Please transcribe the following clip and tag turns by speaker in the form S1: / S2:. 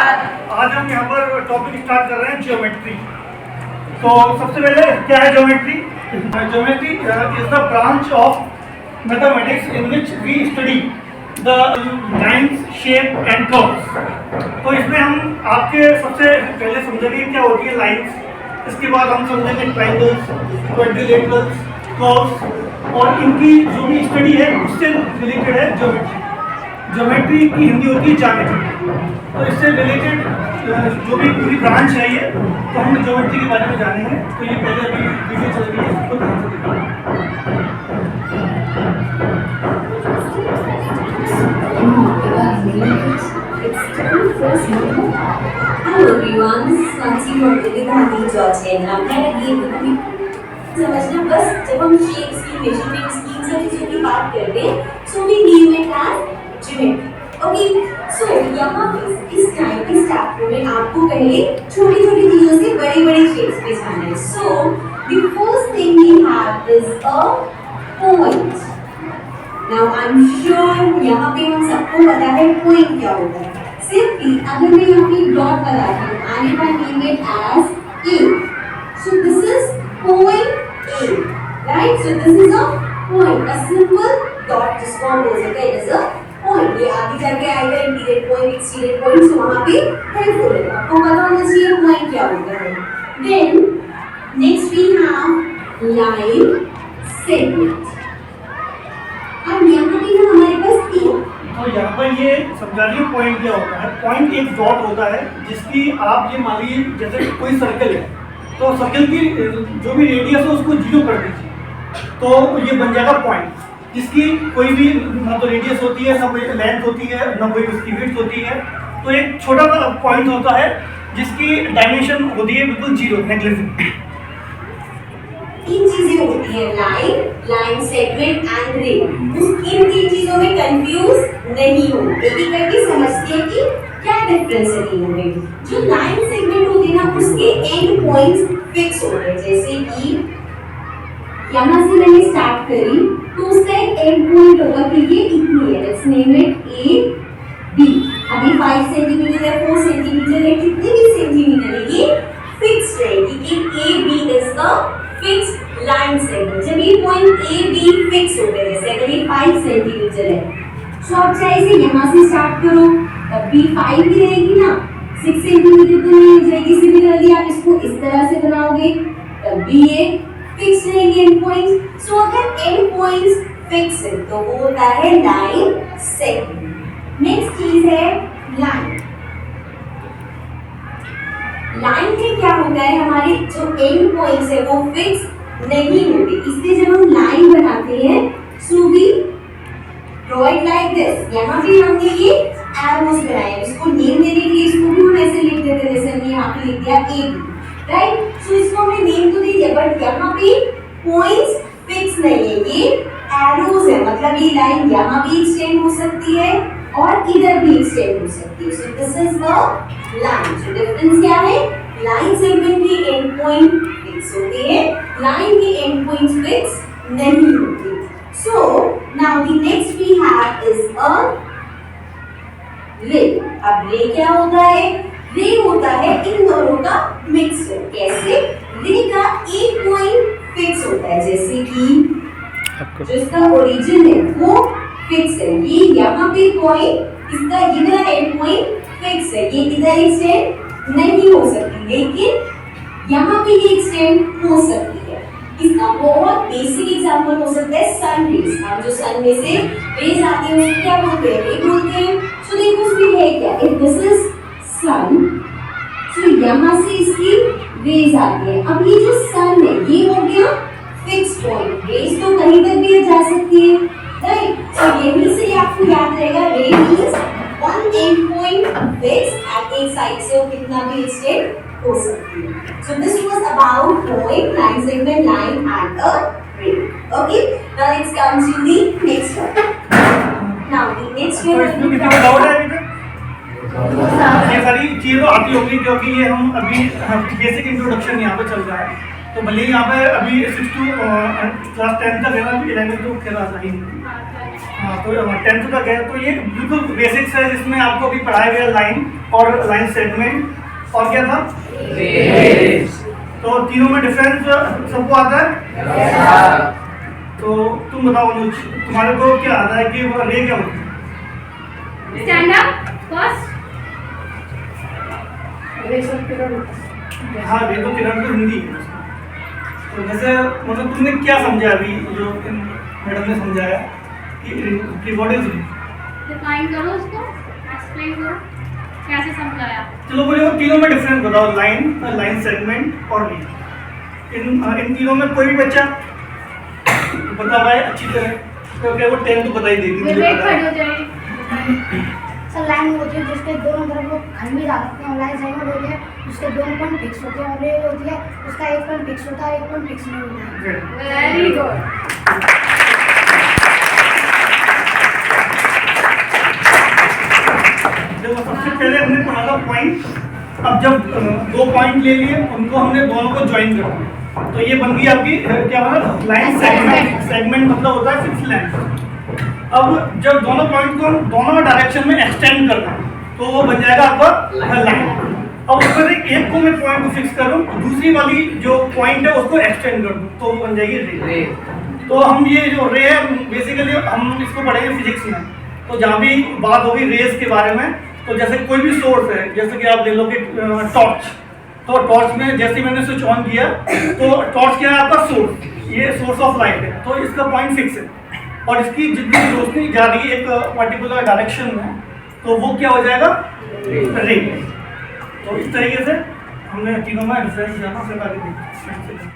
S1: आज हम यहाँ पर टॉपिक स्टार्ट कर रहे हैं ज्योमेट्री। तो सबसे पहले क्या है geometry? Geometry is the branch of mathematics in which we study the lines, shape and curves. तो इसमें हम आपके सबसे पहले समझेंगे क्या होती है लाइन्स, इसके बाद हम समझेंगे ट्रायंगल्स, क्वाड्रिलेटरल्स, कर्व्स और इनकी जो भी स्टडी है उससे रिलेटेड है ज्योमेट्री। ज्योमेट्री की हिंदी होती है ज्यामिति। तो इससे रिलेटेड जो भी पूरी ब्रांच है ये, तो हम ज्योमेट्री के बारे में जानेंगे। तो ये पहले अभी वीडियो चल रही है, इसको ध्यान से देखिए।
S2: Hello everyone, this is Nancy from Vivekananda George and I'm glad again समझना बस जब हम शेप्स की, मेजरमेंट्स की, इन सभी चीजों की बात करते हैं, so we name it as geometry. Okay, so यहाँ पे इस टाइम के चैप्टर में आपको पहले छोटी-छोटी चीजों से बड़ी-बड़ी शेप्स पे जाना है। So the first thing we have is a point. Now I am sure यहाँ पे हम सबको पता है पॉइंट क्या होता है। सिंपली अगर मैं यहाँ पे डॉट लगाती हूँ and if I name it as A, so this is point A, right? So this is a point, a simple dot जिसको हम बोल सकते हैं as a point। ये आगे जाके आएगा इंटीरियर पॉइंट, एक्सटीरियर पॉइंट, सो वहाँ पे हेल्प होगा। आपको पता होना चाहिए पॉइंट क्या होता है। Then next we have line, segment। अब यहाँ पे ना हमारे पास तीन,
S1: तो यहाँ पर ये समझा रही हूँ पॉइंट क्या होता है। पॉइंट एक डॉट होता है जिसकी आप ये मान लीजिए जैसे कोई सर्कल है, तो सर्कल की जो भी रेडियस है उसको 0 कर दीजिए, तो ये बन जाएगा पॉइंट, जिसकी कोई भी ना तो रेडियस होती है, ना कोई लेंथ होती है, ना कोई उसकी विड्थ होती है। तो एक छोटा सा पॉइंट होता है जिसकी डायमेंशन होती है बिल्कुल 0, नेग्लिजिबल।
S2: तीन चीजें होती है, लाइन, लाइन सेगमेंट एंड रे। इन तीन चीजों में कंफ्यूज नहीं हो, एक एक करके समझते हैं कि क्या डिफरेंस है तीनों में। जो लाइन सेगमेंट होती है ना, उसके एंड पॉइंट्स फिक्स होते हैं। जैसे कि यहाँ से मैंने स्टार्ट करी तो उसका एक एंड पॉइंट होगा कि ये इतनी है, let's name it A B. अभी 5 सेंटीमीटर है, 4 सेंटीमीटर है, कितने भी सेंटीमीटर है, ये फिक्स रहेगी कि A B is the fix line segment. जब ये पॉइंट ए बी फिक्स हो गए, जैसे अगर ये 5 सेंटीमीटर है, तो आप चाहे इसे यहाँ से स्टार्ट करो तब भी 5 ही रहेगी ना, 6 सेंटीमीटर तो नहीं हो जाएगी। सिमिलरली आप इसको इस तरह से बनाओगे तब भी ये फिक्स रहेंगे एंड पॉइंट्स। सो अगर एंड पॉइंट्स फिक्स है तो वो होता है लाइन सेगमेंट। नेक्स्ट चीज है लाइन। लाइन में क्या होता है, हमारे जो एंड पॉइंट्स है वो फिक्स नहीं होते, इसलिए जब हम लाइन बनाते हैं so we draw it like this. यहाँ भी हमने ये एरोस बनाए, इसको नेम देने के लिए इसको भी हम ऐसे लिख देते हैं, जैसे हमने यहाँ पे लिख दिया ए बी, राइट। सो इसको हमने नेम तो दे दिया, बट यहाँ पे पॉइंट्स फिक्स नहीं है, ये एरोस है, मतलब ये लाइन यहाँ भी एक्सटेंड हो सकती है और इधर भी एक्सटेंड हो सकती है। So this is the line. So difference क्या है, लाइन सेगमेंट की एंड पॉइंट फिक्स होते हैं, लाइन की एंड पॉइंट फिक्स नहीं होती। So now the next we have is a ray. अब रे क्या होता है, रे होता है इन दोनों का मिक्सचर। कैसे, रे का एक पॉइंट फिक्स होता है, जैसे कि जिसका ओरिजिन है वो फिक्स है, ये यहाँ पे पॉइंट, इसका इधर एंड पॉइंट फिक्स है, ये इधर एक्सटेंड नहीं हो सकती, लेकिन यहाँ पे ये एक्सटेंड हो सकती है। इसका बहुत बेसिक एग्जांपल हो सकता है सन रेज। हम जो सन में से रेज आती है उसको क्या बोलते हैं, रे बोलते हैं। सो देखो उसमें है क्या, इफ दिस इज सन, सो यहाँ से इसकी रेज आती है। अब ये जो सन है ये हो गया फिक्स पॉइंट, रेज तो कहीं तक भी जा सकती है, राइट। सो यहीं से आपको याद रहेगा ray means one end point fix at एक साइड से वो कितना भी एक्सटेंड हो सकती है। So this was about point, line segment, line and a ray. Okay, now let's come to the next one. Now the next one,
S1: इसमें कितना डाउट है अभी तक? ये सारी चीजें तो आती होगी क्योंकि ये हम अभी बेसिक इंट्रोडक्शन यहाँ पे चल रहा है। तो भले ही यहाँ पे अभी 6 to क्लास 10 तक है ना, अभी 11 तो खेला था ही। हाँ तो 10th तक है, तो ये बिल्कुल बेसिक्स है जिसमें आपको अभी पढ़ाया गया लाइन और लाइन सेगमेंट और क्या था रेस। तो तीनों में डिफरेंस सबको आता है? तो तुम बताओ अनुज, तुम्हारे को क्या आता है कि वो रे क्या होती है?
S3: Stand up first.
S1: हाँ रे तो किरण तो हिंदी है। तो वैसे मतलब तुमने क्या समझा अभी जो मैडम ने समझाया कि व्हाट इज रे?
S3: डिफाइन करो उसको, एक्सप्लेन करो कैसे समझाया।
S1: चलो मुझे तीनों में डिफरेंस बताओ, लाइन सेगमेंट और रे। इन तीनों में कोई भी बच्चा बता पाए अच्छी तरह, क्योंकि वो 10 तो बता ही देगी, मुझे पता है।
S3: हो जाए
S4: सर लाइन होती है जिसके दोनों तरफ वो खंडी रखते हैं, लाइन सेगमेंट होती है जिसके दोनों पॉइंट फिक्स होते हैं, और रे होती है उसका एक पॉइंट फिक्स होता है, एक पॉइंट फिक्स नहीं होता है।
S3: Very good.
S1: देखो सबसे पहले हमने पढ़ा था पॉइंट। अब जब 2 पॉइंट ले लिए उनको हमने दोनों को ज्वाइन कर दिया, तो ये बन गई आपकी क्या मतलब लाइन सेगमेंट। सेगमेंट मतलब होता है फिक्स लाइन। अब जब दोनों पॉइंट को दोनों डायरेक्शन में एक्सटेंड करना है तो वो बन जाएगा आपका लाइन। अब उसमें एक को मैं पॉइंट को फिक्स करूँ, दूसरी वाली जो पॉइंट है उसको एक्सटेंड कर दूँ तो वो बन जाएगी रे। तो हम ये जो रे है बेसिकली हम इसको पढ़ेंगे फिजिक्स में। तो जहाँ भी बात होगी रेस के बारे में, तो जैसे कोई भी सोर्स है, जैसे कि आप ले लो कि टॉर्च, तो टॉर्च में जैसे मैंने स्विच ऑन किया तो टॉर्च क्या है आपका सोर्स, ये सोर्स ऑफ लाइट है, तो इसका पॉइंट फिक्स है और इसकी जितनी रोशनी जा रही है एक पर्टिकुलर डायरेक्शन में तो वो क्या हो जाएगा रे। तो इस तरीके से हमने तीनों में डिफरेंस जाना, फिर आगे देखते हैं।